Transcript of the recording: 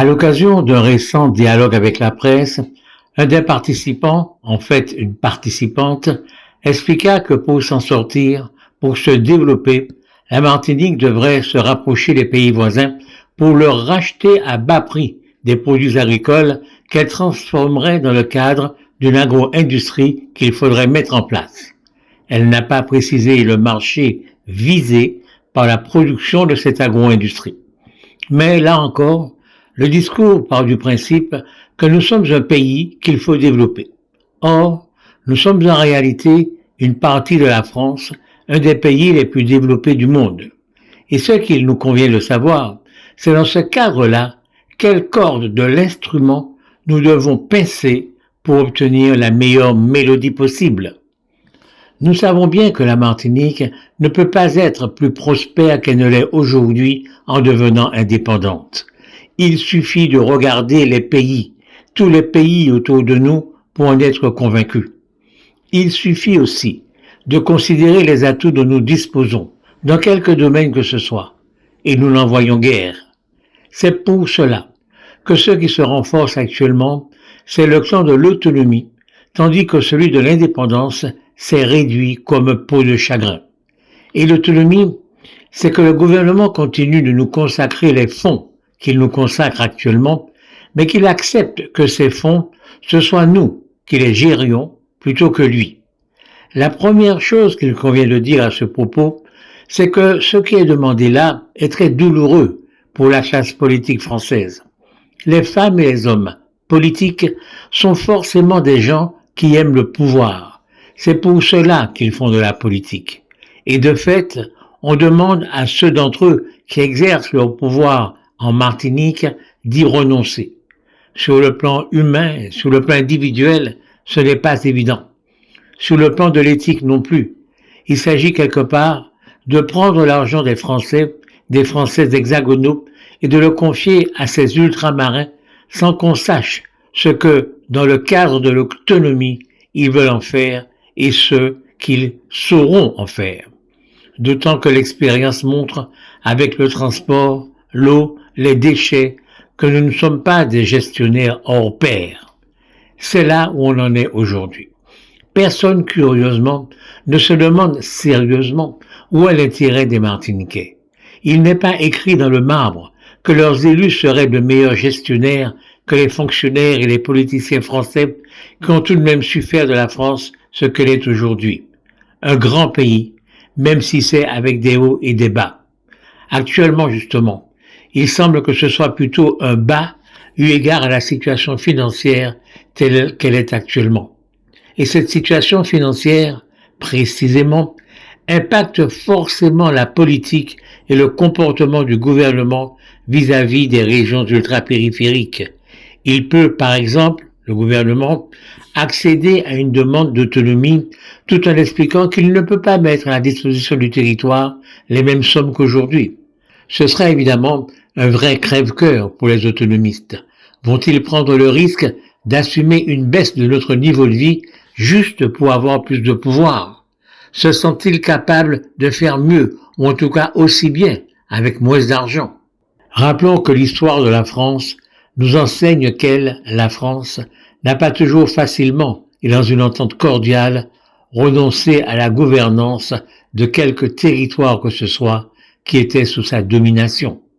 À l'occasion d'un récent dialogue avec la presse, un des participants, en fait une participante, expliqua que pour s'en sortir, pour se développer, la Martinique devrait se rapprocher des pays voisins pour leur racheter à bas prix des produits agricoles qu'elle transformerait dans le cadre d'une agro-industrie qu'il faudrait mettre en place. Elle n'a pas précisé le marché visé par la production de cette agro-industrie. Mais là encore, le discours part du principe que nous sommes un pays qu'il faut développer. Or, nous sommes en réalité une partie de la France, un des pays les plus développés du monde. Et ce qu'il nous convient de savoir, c'est dans ce cadre-là, quelle corde de l'instrument nous devons pincer pour obtenir la meilleure mélodie possible. Nous savons bien que la Martinique ne peut pas être plus prospère qu'elle ne l'est aujourd'hui en devenant indépendante. Il suffit de regarder les pays, tous les pays autour de nous pour en être convaincus. Il suffit aussi de considérer les atouts dont nous disposons, dans quelque domaine que ce soit, et nous n'en voyons guère. C'est pour cela que ce qui se renforce actuellement, c'est le clan de l'autonomie, tandis que celui de l'indépendance s'est réduit comme peau de chagrin. Et l'autonomie, c'est que le gouvernement continue de nous consacrer les fonds qu'il nous consacre actuellement, mais qu'il accepte que ces fonds, ce soit nous qui les gérions plutôt que lui. La première chose qu'il convient de dire à ce propos, c'est que ce qui est demandé là est très douloureux pour la classe politique française. Les femmes et les hommes politiques sont forcément des gens qui aiment le pouvoir. C'est pour cela qu'ils font de la politique. Et de fait, on demande à ceux d'entre eux qui exercent leur pouvoir en Martinique d'y renoncer. Sur le plan humain, sur le plan individuel, ce n'est pas évident. Sur le plan de l'éthique non plus. Il s'agit quelque part de prendre l'argent des Français hexagonaux et de le confier à ces ultramarins sans qu'on sache ce que, dans le cadre de l'autonomie, ils veulent en faire et ce qu'ils sauront en faire. D'autant que l'expérience montre, avec le transport, l'eau, les déchets, que nous ne sommes pas des gestionnaires hors pair. C'est là où on en est aujourd'hui. Personne, curieusement, ne se demande sérieusement où est l'intérêt des Martiniquais. Il n'est pas écrit dans le marbre que leurs élus seraient de meilleurs gestionnaires que les fonctionnaires et les politiciens français qui ont tout de même su faire de la France ce qu'elle est aujourd'hui. Un grand pays, même si c'est avec des hauts et des bas. Actuellement, justement, il semble que ce soit plutôt un bas eu égard à la situation financière telle qu'elle est actuellement. Et cette situation financière, précisément, impacte forcément la politique et le comportement du gouvernement vis-à-vis des régions ultrapériphériques. Il peut, par exemple, le gouvernement, accéder à une demande d'autonomie tout en expliquant qu'il ne peut pas mettre à la disposition du territoire les mêmes sommes qu'aujourd'hui. Ce serait évidemment un vrai crève-cœur pour les autonomistes. Vont-ils prendre le risque d'assumer une baisse de notre niveau de vie juste pour avoir plus de pouvoir? Se sentent-ils capables de faire mieux, ou en tout cas aussi bien, avec moins d'argent? Rappelons que l'histoire de la France nous enseigne qu'elle, la France, n'a pas toujours facilement, et dans une entente cordiale, renoncé à la gouvernance de quelque territoire que ce soit qui était sous sa domination.